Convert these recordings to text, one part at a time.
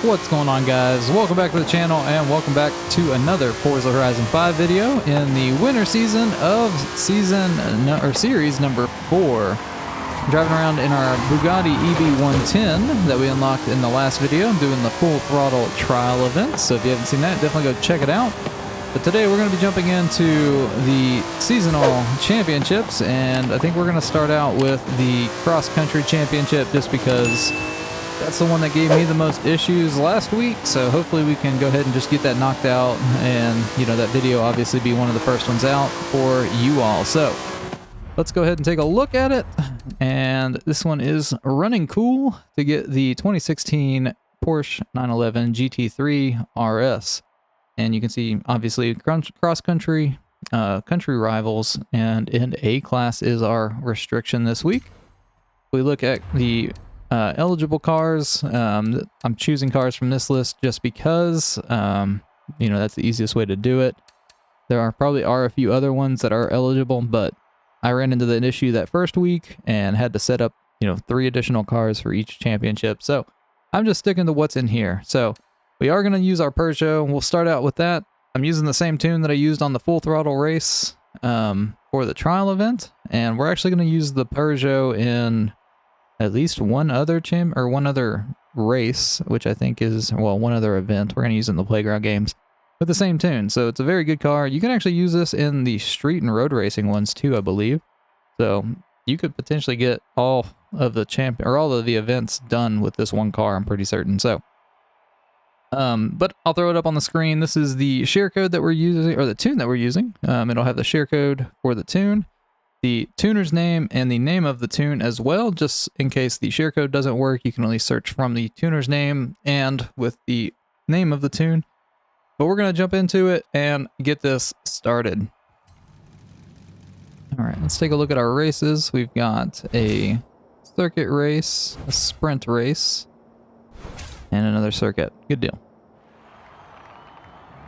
What's going on, guys? Welcome back to the channel and welcome back to another Forza Horizon 5 video in the winter season of series number 4. I'm driving around in our Bugatti EB110 that we unlocked in the last video. I'm doing the full throttle trial event, so if you haven't seen that, definitely go check it out. But today we're going to be jumping into the seasonal championships, and I think we're going to start out with the cross-country championship just because that's the one that gave me the most issues last week, so hopefully we can go ahead and just get that knocked out and, you know, that video obviously be one of the first ones out for you all. So let's go ahead and take a look at it. And this one is running cool to get the 2016 Porsche 911 GT3 RS. And you can see obviously cross-country, country rivals, and in A-class is our restriction this week. We look at the eligible cars. I'm choosing cars from this list just because, you know, that's the easiest way to do it. There probably are a few other ones that are eligible, but I ran into the issue that first week and had to set up, you know, 3 additional cars for each championship. So I'm just sticking to what's in here. So we are going to use our Peugeot. We'll start out with that. I'm using the same tune that I used on the full throttle race for the trial event, and we're actually going to use the Peugeot in at least one other race, which I think is, well, one other event. We're going to use it in the playground games with the same tune. So it's a very good car. You can actually use this in the street and road racing ones too, I believe. So you could potentially get all of the all of the events done with this one car, I'm pretty certain. So but I'll throw it up on the screen. This is the share code that we're using, or the tune that we're using. It'll have the share code for the tune, the tuner's name, and the name of the tune as well. Just in case the share code doesn't work, you can only search from the tuner's name and with the name of the tune. But we're going to jump into it and get this started. All right, let's take a look at our races. We've got a circuit race, a sprint race, and another circuit. Good deal.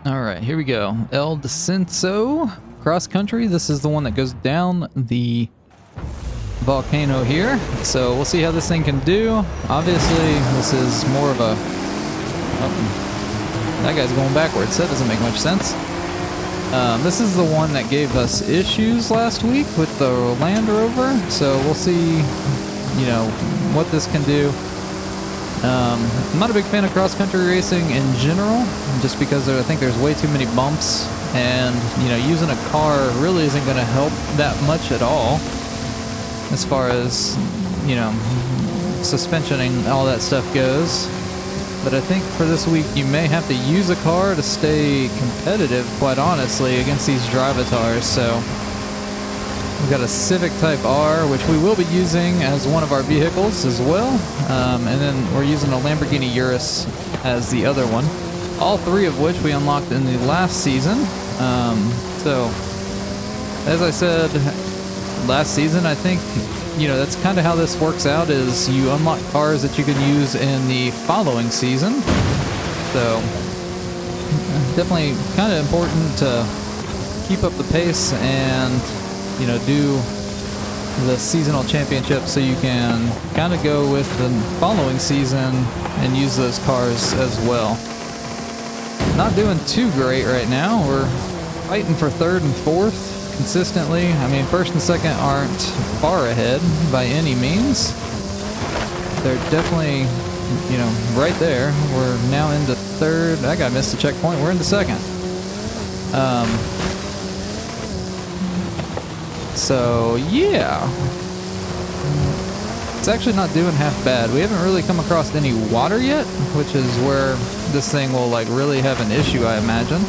All right, here we go. El Desenso cross country. This is the one that goes down the volcano here. So we'll see how this thing can do. Obviously, this is more of a... Oh, that guy's going backwards. That doesn't make much sense. This is the one that gave us issues last week with the Land Rover. So we'll see, you know, what this can do. I'm not a big fan of cross-country racing in general, just because I think there's way too many bumps, and, you know, using a car really isn't going to help that much at all, as far as, you know, suspension and all that stuff goes. But I think for this week, you may have to use a car to stay competitive, quite honestly, against these drivatars. So we've got a Civic Type R, which we will be using as one of our vehicles as well. And then we're using a Lamborghini Urus as the other one. All 3 of which we unlocked in the last season. So, as I said, last season, I think, you know, that's kind of how this works out, is you unlock cars that you can use in the following season. So, definitely kind of important to keep up the pace and, you know, do the seasonal championship so you can kind of go with the following season and use those cars as well. Not doing too great right now. We're fighting for 3rd and 4th consistently. I mean, 1st and 2nd aren't far ahead by any means. They're definitely, you know, right there. We're now into 3rd. That guy missed the checkpoint. We're into 2nd. So, yeah, it's actually not doing half bad. We haven't really come across any water yet, which is where this thing will, like, really have an issue, I imagine.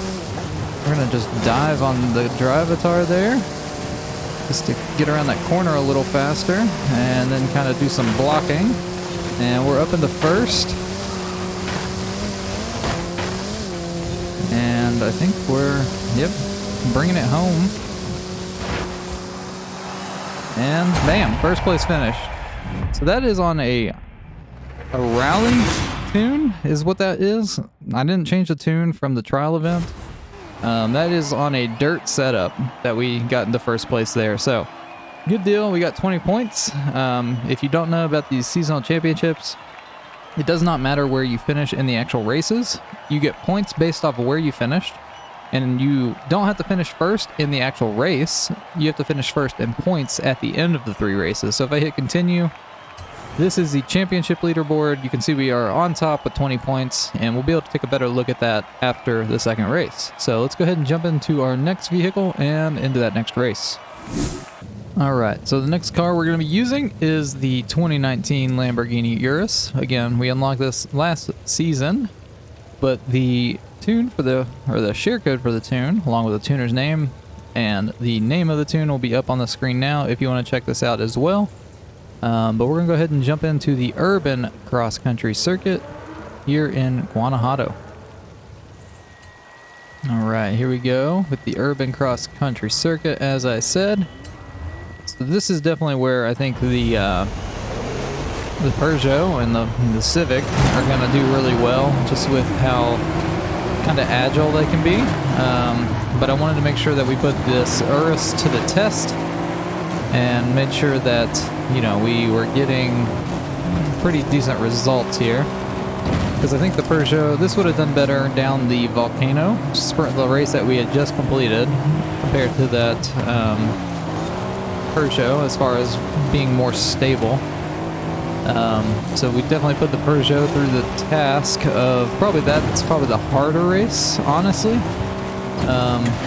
We're going to just dive on the drivatar there, just to get around that corner a little faster, and then kind of do some blocking. And we're up into 1st. And I think we're, yep, bringing it home. And bam, 1st place finish. So that is on a rally tune, is what that is. I didn't change the tune from the trial event. That is on a dirt setup that we got into 1st place there. So good deal. We got 20 points. If you don't know about these seasonal championships, It does not matter where you finish in the actual races. You get points based off of where you finished, and you don't have to finish first in the actual race. You have to finish first in points at the end of the 3 races. So if I hit continue, this is the championship leaderboard. You can see we are on top with 20 points, and we'll be able to take a better look at that after the second race. So let's go ahead and jump into our next vehicle and into that next race. Alright, so the next car we're going to be using is the 2019 Lamborghini Urus. Again, we unlocked this last season, but the tune for the, or the share code for the tune, along with the tuner's name, and the name of the tune will be up on the screen now if you want to check this out as well. But we're going to go ahead and jump into the urban cross-country circuit here in Guanajuato. Alright, here we go with the urban cross-country circuit, as I said. So this is definitely where I think the Peugeot and the Civic are going to do really well, just with how kind of agile they can be. But I wanted to make sure that we put this Urus to the test and made sure that, you know, we were getting pretty decent results here. Because I think the Peugeot, this would have done better down the volcano, the race that we had just completed, compared to that Peugeot as far as being more stable. So we definitely put the Peugeot through the task of that's probably the harder race, honestly,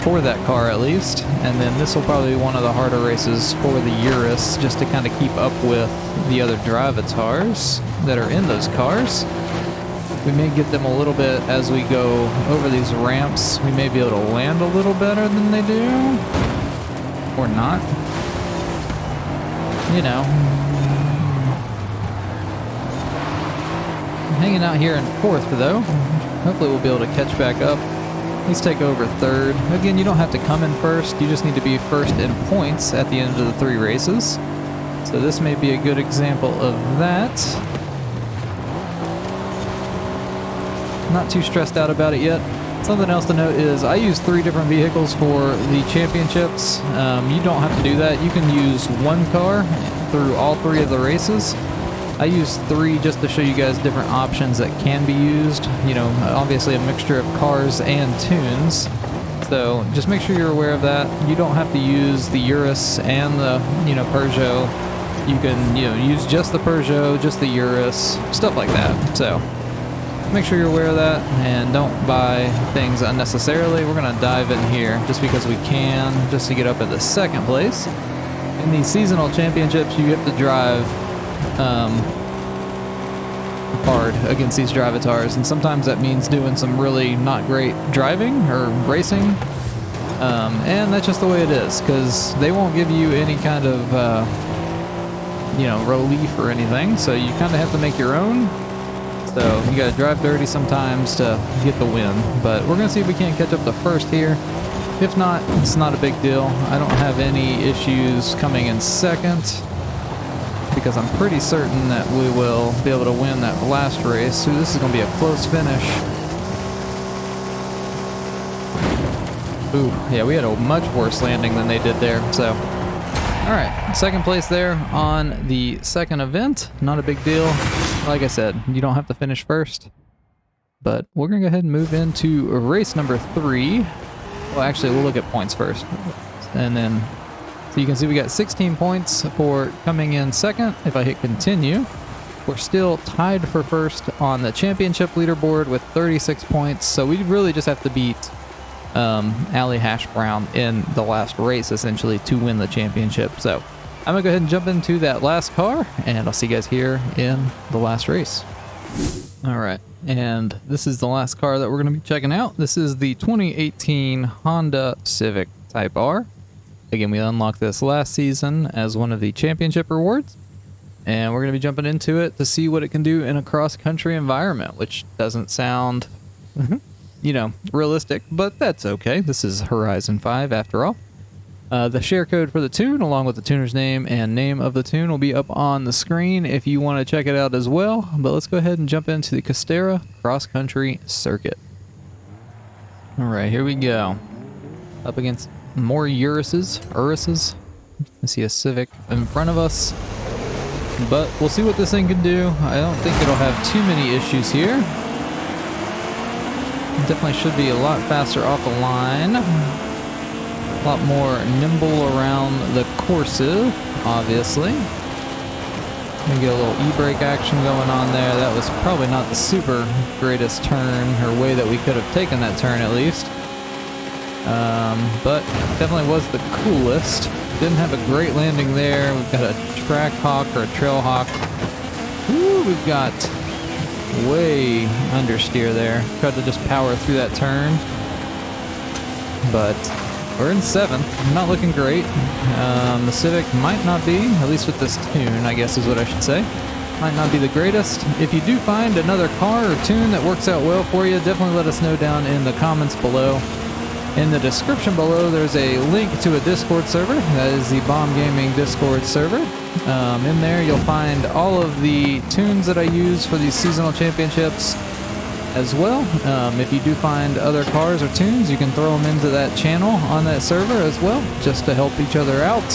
for that car at least. And then this will probably be one of the harder races for the Urus, just to kind of keep up with the other drivatars that are in those cars. We may get them a little bit as we go over these ramps. We may be able to land a little better than they do, or not. You know, I'm hanging out here in 4th though. Hopefully we'll be able to catch back up. At least take over 3rd. Again, you don't have to come in first. You just need to be first in points at the end of the 3 races. So this may be a good example of that. Not too stressed out about it yet. Something else to note is I use 3 different vehicles for the championships. You don't have to do that. You can use one car through all 3 of the races. I use 3 just to show you guys different options that can be used. You know, obviously a mixture of cars and tunes. So just make sure you're aware of that. You don't have to use the Urus and the, you know, Peugeot. You can, you know, use just the Peugeot, just the Urus, stuff like that. So make sure you're aware of that and don't buy things unnecessarily. We're going to dive in here just because we can, just to get up at the 2nd place. In these seasonal championships, you have to drive hard against these drivatars, and sometimes that means doing some really not great driving or racing. And that's just the way it is, because they won't give you any kind of, you know, relief or anything, so you kind of have to make your own. So you gotta drive dirty sometimes to get the win. But we're gonna see if we can't catch up to 1st here. If not, it's not a big deal. I don't have any issues coming in 2nd, because I'm pretty certain that we will be able to win that last race. So this is gonna be a close finish. Ooh, yeah, we had a much worse landing than they did there. So, all right, 2nd place there on the 2nd event. Not a big deal. Like I said, you don't have to finish first. But we're gonna go ahead and move into race number 3. Well, actually, we'll look at points first. And then, so you can see we got 16 points for coming in 2nd. If I hit continue, we're still tied for 1st on the championship leaderboard with 36 points. So we really just have to beat Allie Hash Brown in the last race, essentially, to win the championship. So I'm gonna go ahead and jump into that last car, and I'll see you guys here in the last race. All right, and this is the last car that we're gonna be checking out. This is the 2018 Honda Civic Type R. Again, we unlocked this last season as one of the championship rewards, and we're gonna be jumping into it to see what it can do in a cross-country environment, which doesn't sound, you know, realistic, but that's okay. This is Horizon 5 after all. The share code for the tune, along with the tuner's name and name of the tune, will be up on the screen if you want to check it out as well. But let's go ahead and jump into the Costera cross-country circuit. All right, here we go. Up against more Uruses. I see a Civic in front of us. But we'll see what this thing can do. I don't think it'll have too many issues here. Definitely should be a lot faster off the line. A lot more nimble around the courses, obviously. Gonna get a little e-brake action going on there. That was probably not the super greatest turn, or way that we could have taken that turn at least. But definitely was the coolest. Didn't have a great landing there. We've got a track hawk or a trail hawk. Ooh, we've got way understeer there. Tried to just power through that turn. But we're in 7th. Not looking great. The Civic might not be, at least with this tune, I guess is what I should say. Might not be the greatest. If you do find another car or tune that works out well for you, definitely let us know down in the comments below. In the description below, there's a link to a Discord server. That is the Bomb Gaming Discord server. In there, you'll find all of the tunes that I use for these seasonal championships as well. If you do find other cars or tunes, you can throw them into that channel on that server as well, just to help each other out.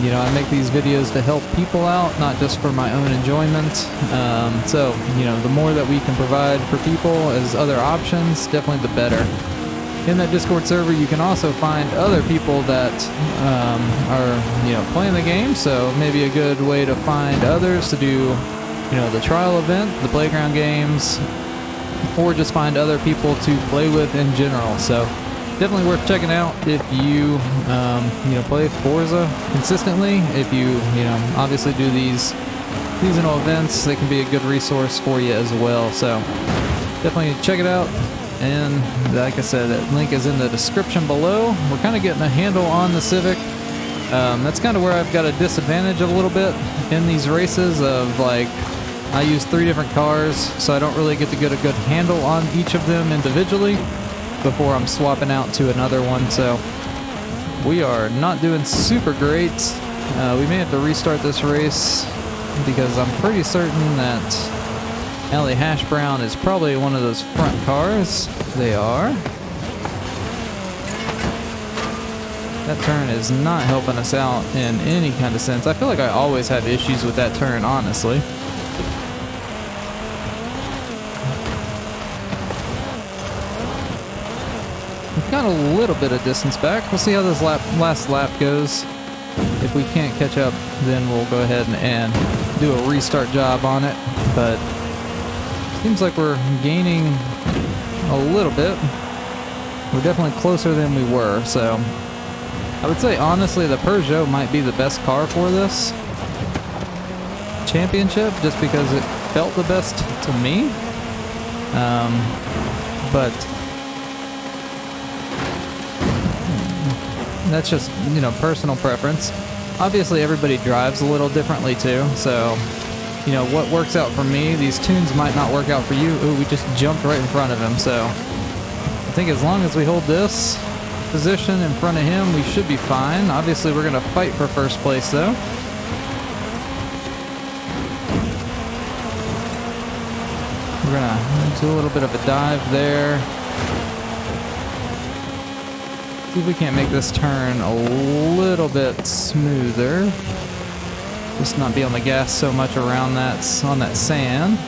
You know, I make these videos to help people out, not just for my own enjoyment. So, you know, the more that we can provide for people as other options, definitely the better. In that Discord server, you can also find other people that are, you know, playing the game. So maybe a good way to find others to do, you know, the trial event, the playground games, or just find other people to play with in general. So definitely worth checking out if you, you know, play Forza consistently. If you know, obviously do these seasonal events, they can be a good resource for you as well. So definitely check it out. And like I said, that link is in the description below. We're kind of getting a handle on the Civic. That's kind of where I've got a disadvantage a little bit in these races of, like, I use 3 different cars, so I don't really get to get a good handle on each of them individually before I'm swapping out to another one. So we are not doing super great. We may have to restart this race because I'm pretty certain that Allie Hash Brown is probably one of those front cars. They are. That turn is not helping us out in any kind of sense. I feel like I always have issues with that turn, honestly. We've got a little bit of distance back. We'll see how this last lap goes. If we can't catch up, then we'll go ahead and do a restart job on it. But seems like we're gaining a little bit. We're definitely closer than we were, so I would say honestly the Peugeot might be the best car for this championship, just because it felt the best to me. But that's just, you know, personal preference. Obviously everybody drives a little differently too, so you know, what works out for me, these tunes might not work out for you. Ooh, we just jumped right in front of him. So I think as long as we hold this position in front of him, we should be fine. Obviously, we're going to fight for first place, though. We're going to do a little bit of a dive there. See if we can't make this turn a little bit smoother. Just not be on the gas so much around that, on that sand.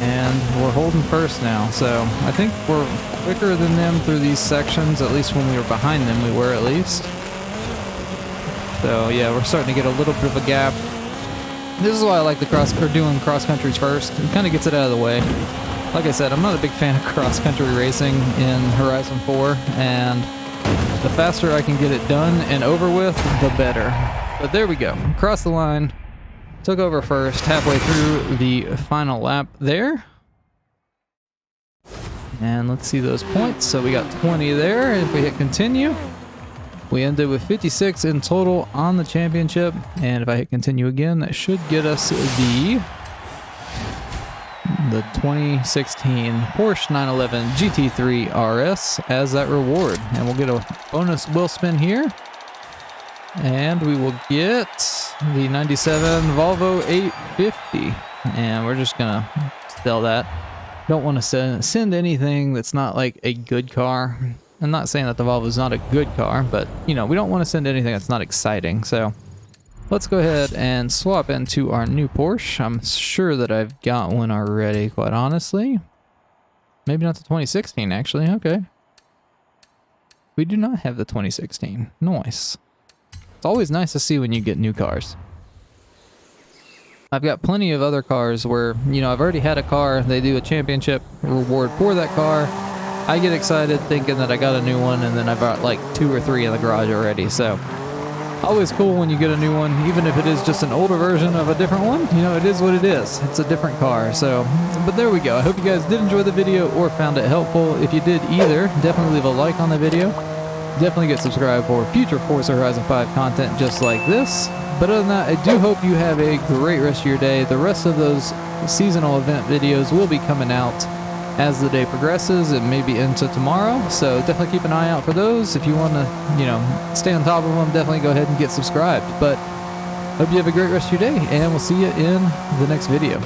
And we're holding first now, so I think we're quicker than them through these sections. At least when we were behind them, we were at least. So yeah, we're starting to get a little bit of a gap. This is why I like the doing cross countries first. It kind of gets it out of the way. Like I said, I'm not a big fan of cross country racing in Horizon 4, and the faster I can get it done and over with, the better. But there we go. Crossed the line. Took over first, halfway through the final lap there. And let's see those points. So we got 20 there. If we hit continue, we ended with 56 in total on the championship. And if I hit continue again, that should get us the 2016 Porsche 911 GT3 RS as that reward. And we'll get a bonus wheel spin here. And we will get the 97 Volvo 850. And we're just going to sell that. Don't want to send anything that's not like a good car. I'm not saying that the Volvo is not a good car, but, you know, we don't want to send anything that's not exciting. So let's go ahead and swap into our new Porsche. I'm sure that I've got one already, quite honestly. Maybe not the 2016, actually. Okay. We do not have the 2016. Nice. It's always nice to see when you get new cars. I've got plenty of other cars where, you know, I've already had a car. They do a championship reward for that car. I get excited thinking that I got a new one, and then I've got like 2 or 3 in the garage already. So always cool when you get a new one, even if it is just an older version of a different one. You know, it is what it is. It's a different car. So, but there we go. I hope you guys did enjoy the video or found it helpful. If you did either, definitely leave a like on the video. Definitely get subscribed for future Forza Horizon 5 content just like this. But other than that, I do hope you have a great rest of your day. The rest of those seasonal event videos will be coming out as the day progresses and maybe into tomorrow. So definitely keep an eye out for those. If you want to, you know, stay on top of them, definitely go ahead and get subscribed. But hope you have a great rest of your day, and we'll see you in the next video.